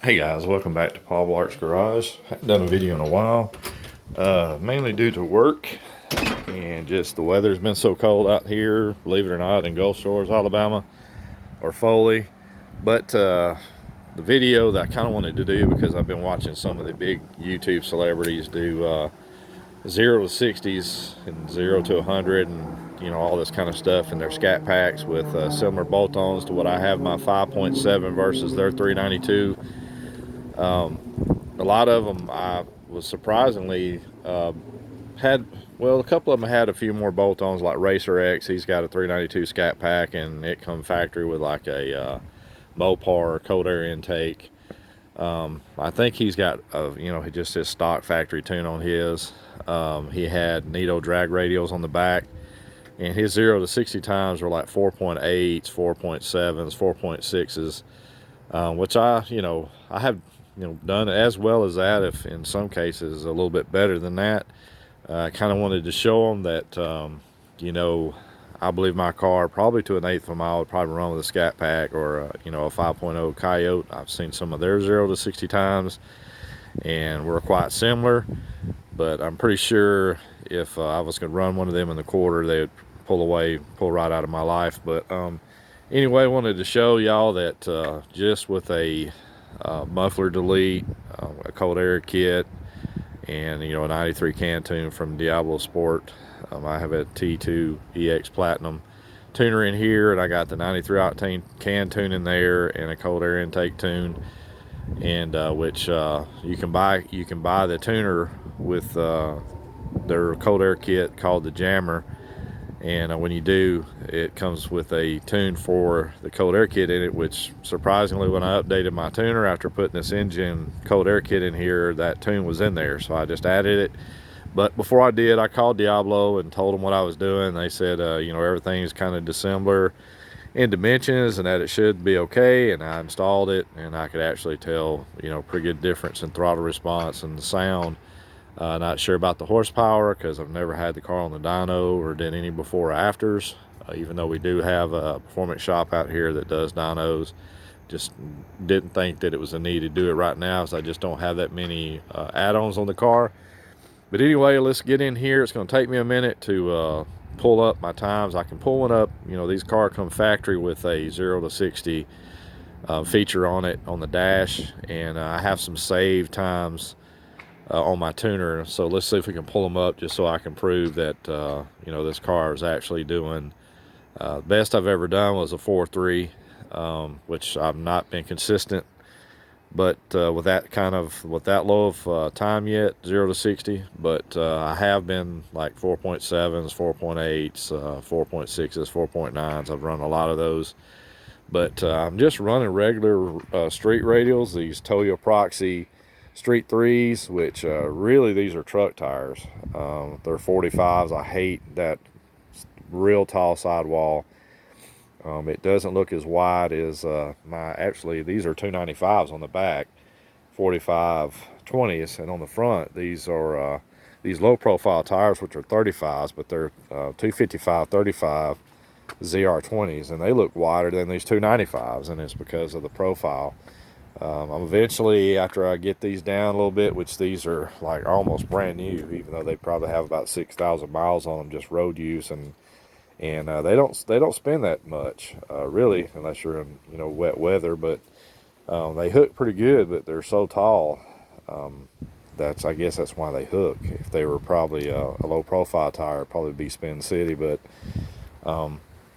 Hey guys, welcome back to Paul Blark's Garage. Haven't done a video in a while, mainly due to work and just the weather's been so cold out here, believe it or not, in Gulf Shores, Alabama, or Foley. But the video that I kind of wanted to do, because I've been watching some of the big YouTube celebrities do 0 to 60s and 0 to 100 and all this kind of stuff in their scat packs with similar bolt-ons to what I have my 5.7 versus their 392. A lot of them I was surprisingly had, well, a couple of them had a few more bolt-ons, like Racerx. He's got a 392 scat pack and it come factory with like a Mopar cold air intake. I think he's got just his stock factory tune on his. He had Nito drag radials on the back, and his 0 to 60 times were like 4.8s, 4.7s, 4.6s, which I have done as well as that, if in some cases a little bit better than that. I kind of wanted to show them that I believe my car probably to an eighth of a mile would probably run with a scat pack or a 5.0 Coyote. I've seen some of their 0 to 60 times and we're quite similar, but I'm pretty sure if I was going to run one of them in the quarter, they would pull right out of my life. But anyway, I wanted to show y'all that just with a muffler delete, a cold air kit, and a 93 can tune from Diablo Sport. I have a T2 EX Platinum tuner in here, and I got the 93 octane can tune in there and a cold air intake tune, and which you can buy the tuner with their cold air kit called the Jammer. And when you do, it comes with a tune for the cold air kit in it, which surprisingly, when I updated my tuner after putting this engine cold air kit in here, that tune was in there, so I just added it. But before I did, I called Diablo and told them what I was doing. They said everything's kind of dissimilar in dimensions and that it should be okay, and I installed it and I could actually tell pretty good difference in throttle response and the sound. Not sure about the horsepower because I've never had the car on the dyno or did any before or afters, even though we do have a performance shop out here that does dynos. Just didn't think that it was a need to do it right now, as I just don't have that many add-ons on the car. But anyway, let's get in here. It's going to take me a minute to pull up my times. I can pull one up. These cars come factory with a 0 to 60 feature on it on the dash, and I have some saved times on my tuner. So let's see if we can pull them up just so I can prove that this car is actually doing best I've ever done was a 4.3, which I've not been consistent, but with that low of time yet, 0 to 60. But I have been like 4.7s, 4.8s, 4.6s, 4.9s. I've run a lot of those, but I'm just running regular street radials, these Toyo Proxy Street 3s, which really these are truck tires. They're 45s. I hate that real tall sidewall. It doesn't look as wide as actually these are 295s on the back, 45 20s, and on the front these are these low profile tires, which are 35s, but they're 255 35 ZR20s, and they look wider than these 295s, and it's because of the profile. I'm eventually, after I get these down a little bit, which these are like almost brand new, even though they probably have about 6,000 miles on them, just road use, and they don't spin that much, really, unless you're in wet weather. But they hook pretty good, but they're so tall. I guess that's why they hook. If they were probably a low profile tire, it'd probably be spin city. But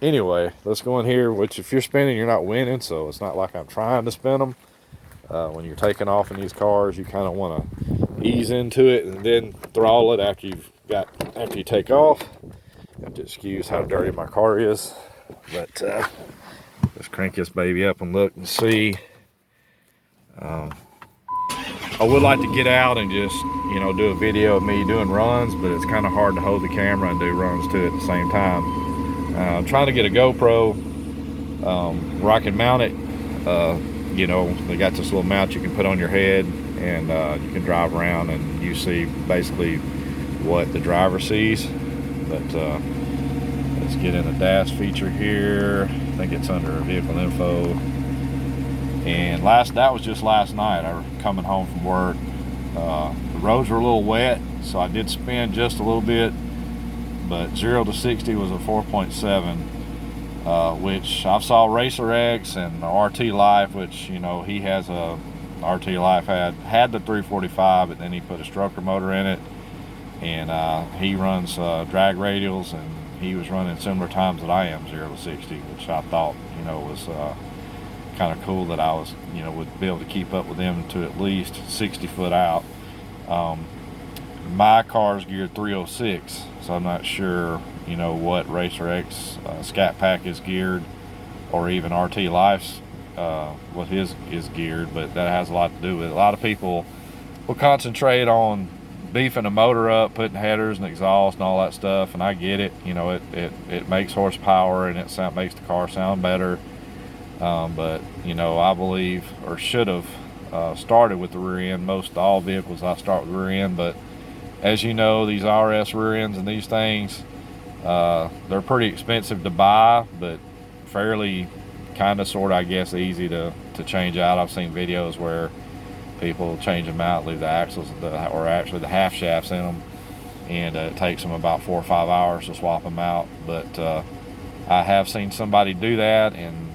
anyway, let's go in here. Which if you're spinning, you're not winning, so it's not like I'm trying to spin them. When you're taking off in these cars, you kind of want to ease into it and then throttle it after you take off. You have to excuse how dirty my car is, but let's crank this baby up and look and see. I would like to get out and just do a video of me doing runs, but it's kind of hard to hold the camera and do runs too at the same time. I'm trying to get a GoPro where I can mount it. They got this little mount you can put on your head, and you can drive around and you see basically what the driver sees. But let's get in the DAS feature here. I think it's under vehicle info, and that was just last night. I was coming home from work. The roads were a little wet, so I did spin just a little bit, but 0 to 60 was a 4.7, which I saw Racerx and RT Life, which, you know, he has a RT Life had the 345, but then he put a stroker motor in it, and he runs drag radials, and he was running similar times that I am, 0 to 60, which I thought, you know, was kind of cool that I was, you know, would be able to keep up with them to at least 60 foot out. My car's geared 306, so I'm not sure, you know, what Racerx Scat Pack is geared, or even RT Life's what his is geared, but that has a lot to do with it. A lot of people will concentrate on beefing a motor up, putting headers and exhaust and all that stuff, and I get it. You know, it makes horsepower, and it makes the car sound better. But, you know, I believe, or should have started with the rear end. Most all vehicles I start with the rear end, but as you know, these RS rear ends and these things, they're pretty expensive to buy, but fairly kind of sort of, I guess, easy to change out. I've seen videos where people change them out, leave the axles or actually the half shafts in them, and it takes them about 4 or 5 hours to swap them out. But I have seen somebody do that and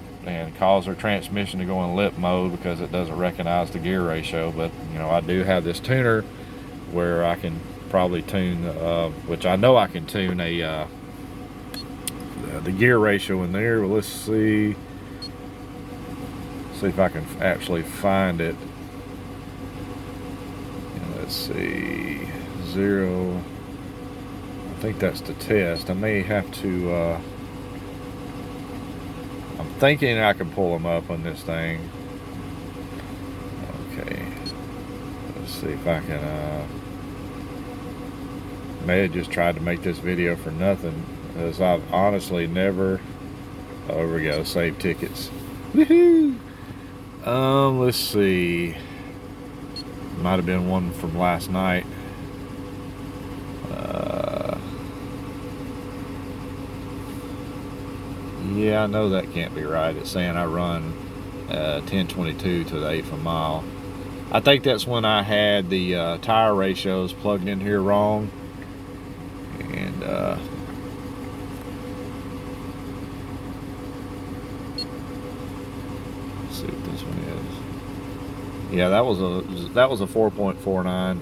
cause their transmission to go in lip mode because it doesn't recognize the gear ratio. But, you know, I do have this tuner where I can probably tune, which I know I can tune the gear ratio in there. Well, let's see if I can actually find it. Let's see, 0. I think that's the test. I may have to. I'm thinking I can pull them up on this thing. Okay, let's see if I can. May have just tried to make this video for nothing, as I've honestly never. Oh, here we go. Save tickets. Woohoo! Let's see. Might have been one from last night. Yeah, I know that can't be right. It's saying I run 1022 to the 1/8 mile. I think that's when I had the tire ratios plugged in here wrong. And let's see what this one is. Yeah, that was a 4.49.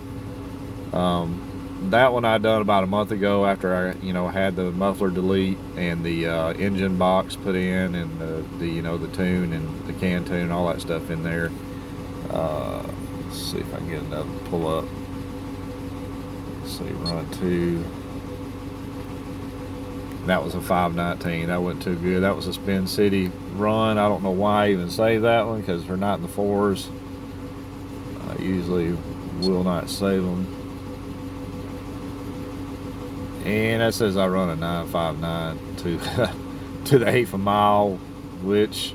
That one I done about a month ago after I, you know, had the muffler delete and the engine box put in, and the you know, the tune and the can tune and all that stuff in there. Let's see if I can get another pull up. Let's see, run 2. That was a 519. That wasn't too good. That was a Spin City run. I don't know why I even saved that one, because they're not in the 4s. I usually will not save them. And that says I run a 959 to the 1/8 mile, which,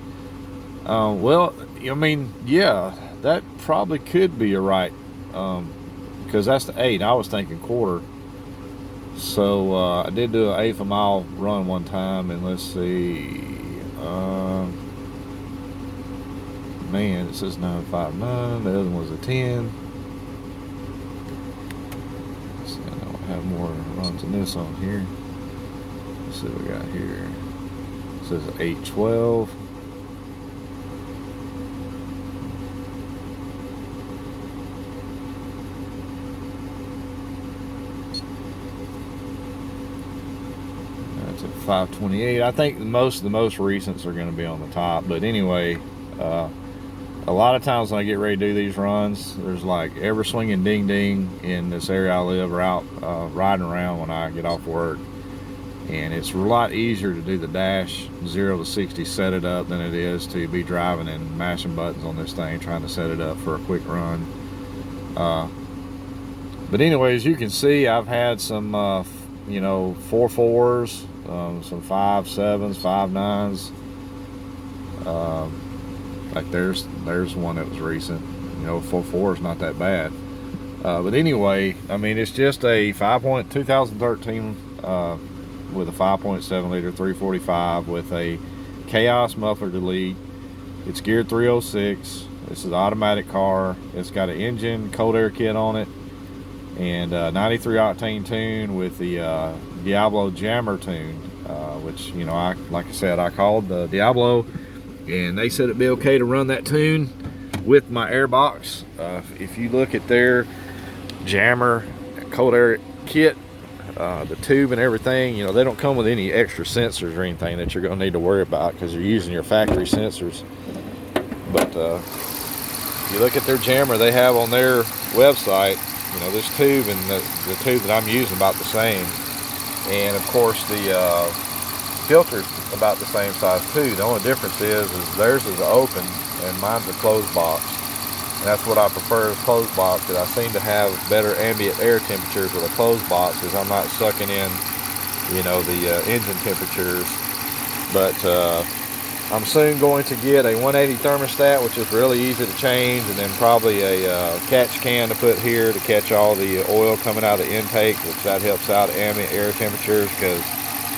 well, I mean, yeah, that probably could be a right, because that's the 8. I was thinking quarter. So I did do an 1/8 mile run one time, and let's see, man, it says 959. The other one was a 10. Have more runs than this on here. Let's see what we got here. It says 812. That's a 528. I think the most recents are going to be on the top. But anyway, a lot of times when I get ready to do these runs, there's like ever swinging ding ding in this area I live, or out riding around when I get off work, and it's a lot easier to do the dash 0 to 60 set it up than it is to be driving and mashing buttons on this thing trying to set it up for a quick run. But anyways, you can see I've had some you know, 4.4s, some 5.7s, 5.9s. Like there's one that was recent. You know, 4.4 is not that bad. But anyway, I mean, it's just a 2013 with a 5.7 liter 345 with a Chaos muffler delete, It's geared 306. This is an automatic car. It's got an engine, cold air kit on it, and 93 octane tune with the Diablo jammer tune, which, you know, like I said, I called the Diablo, and they said it'd be okay to run that tune with my airbox. If you look at their jammer, cold air kit, the tube and everything, you know, they don't come with any extra sensors or anything that you're going to need to worry about because you're using your factory sensors. But you look at their jammer they have on their website, you know, this tube and the tube that I'm using about the same, and of course the filter's about the same size too. The only difference is theirs is open and mine's a closed box, and that's what I prefer, is closed box, because I seem to have better ambient air temperatures with a closed box, because I'm not sucking in, you know, the engine temperatures. But I'm soon going to get a 180 thermostat, which is really easy to change, and then probably a catch can to put here to catch all the oil coming out of the intake, which that helps out ambient air temperatures, because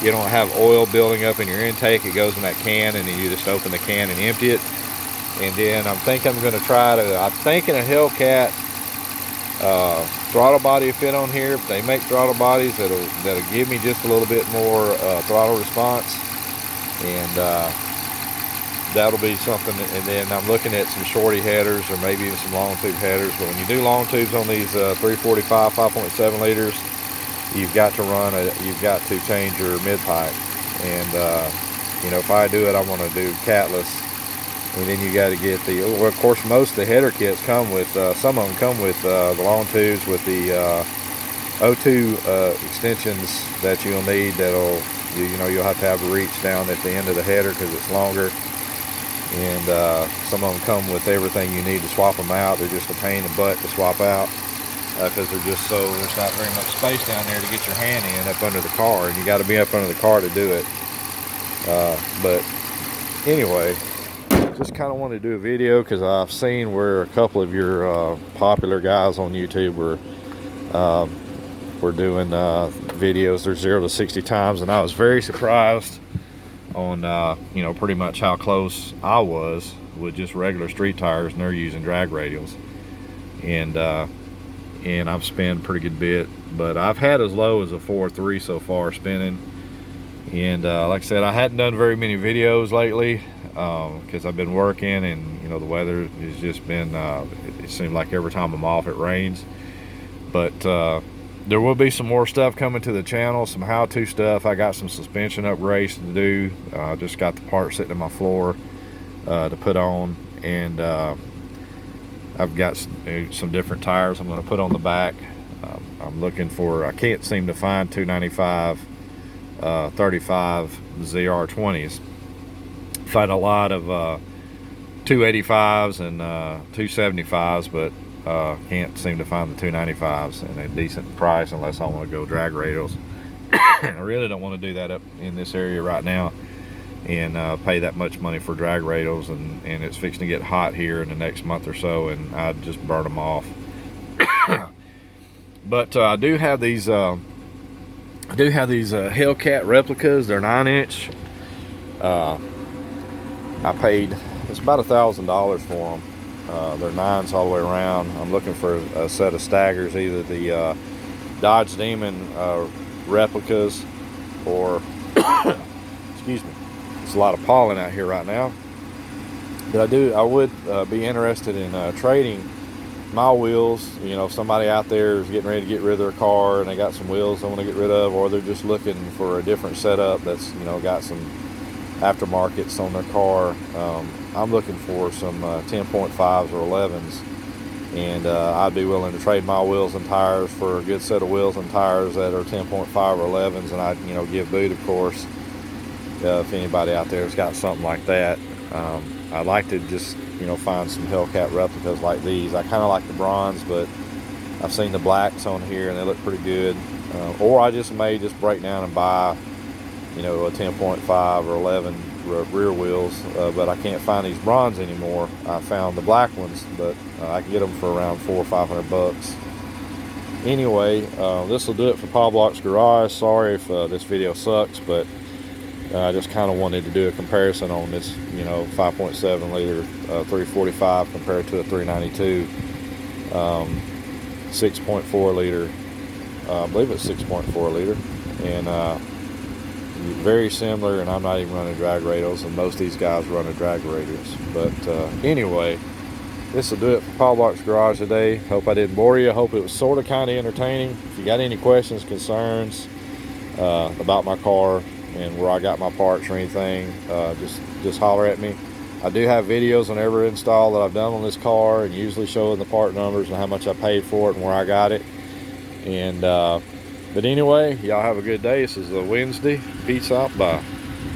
you don't have oil building up in your intake. It goes in that can, and then you just open the can and empty it. And then I'm thinking I'm going to try to, I'm thinking a Hellcat throttle body will fit on here. If they make throttle bodies that'll give me just a little bit more throttle response, and that'll be something. And then I'm looking at some shorty headers, or maybe even some long tube headers. But when you do long tubes on these 345 5.7 liters, you've got to change your mid pipe. And you know, if I do it, I want to do catless. And then you got to get the, well, of course, most of the header kits come with, some of them come with the long tubes with the O2 extensions that you'll need. That'll, you know, you'll have to have a reach down at the end of the header because it's longer. And some of them come with everything you need to swap them out. They're just a pain in the butt to swap out because they're just so, there's not very much space down there to get your hand in up under the car, and you got to be up under the car to do it. But anyway, just kind of wanted to do a video because I've seen where a couple of your popular guys on YouTube were doing videos. They're 0 to 60 times, and I was very surprised on you know, pretty much how close I was with just regular street tires, and they're using drag radials. And I've spun a pretty good bit, but I've had as low as a 4.3 so far spinning. And like I said, I hadn't done very many videos lately because I've been working, and you know, the weather has just been it seems like every time I'm off it rains. But there will be some more stuff coming to the channel, some how-to stuff. I got some suspension upgrades to do. I just got the part sitting on my floor to put on, and I've got some different tires I'm going to put on the back. I'm looking for, I can't seem to find 295 35 ZR20s. Find a lot of 285s and 275s, but can't seem to find the 295s in a decent price unless I want to go drag radials. I really don't want to do that up in this area right now and pay that much money for drag radials, and it's fixing to get hot here in the next month or so, and I'd just burn them off. But I do have these Hellcat replicas. They're 9-inch. I paid, it's about $1,000 for them. They're 9s all the way around. I'm looking for a set of staggers, either the Dodge Demon replicas, or excuse me, there's a lot of pollen out here right now. But I would be interested in trading my wheels. You know, if somebody out there is getting ready to get rid of their car and they got some wheels they want to get rid of, or they're just looking for a different setup that's, you know, got some aftermarkets on their car. I'm looking for some 10.5s or 11s, and I'd be willing to trade my wheels and tires for a good set of wheels and tires that are 10.5 or 11s, and I'd, you know, give boot, of course, if anybody out there has got something like that. I'd like to just, you know, find some Hellcat replicas like these. I kind of like the bronze, but I've seen the blacks on here and they look pretty good. Or I just may just break down and buy, you know, a 10.5 or 11 rear wheels, but I can't find these bronze anymore. I found the black ones, but I can get them for around $400 or $500. Anyway, this will do it for Paul Block's Garage. Sorry if this video sucks, but I just kind of wanted to do a comparison on this, 5.7 liter 345 compared to a 392 6.4 liter. I believe it's 6.4 liter, and very similar. And I'm not even running drag radials, and most of these guys run drag radials. But anyway, this will do it for Paul Block's Garage today. Hope I didn't bore you. Hope it was sort of kind of entertaining. If you got any questions, concerns about my car and where I got my parts or anything, just holler at me. I do have videos on every install that I've done on this car, and usually showing the part numbers and how much I paid for it and where I got it. And but anyway, y'all have a good day. This is a Wednesday. Peace out. Bye.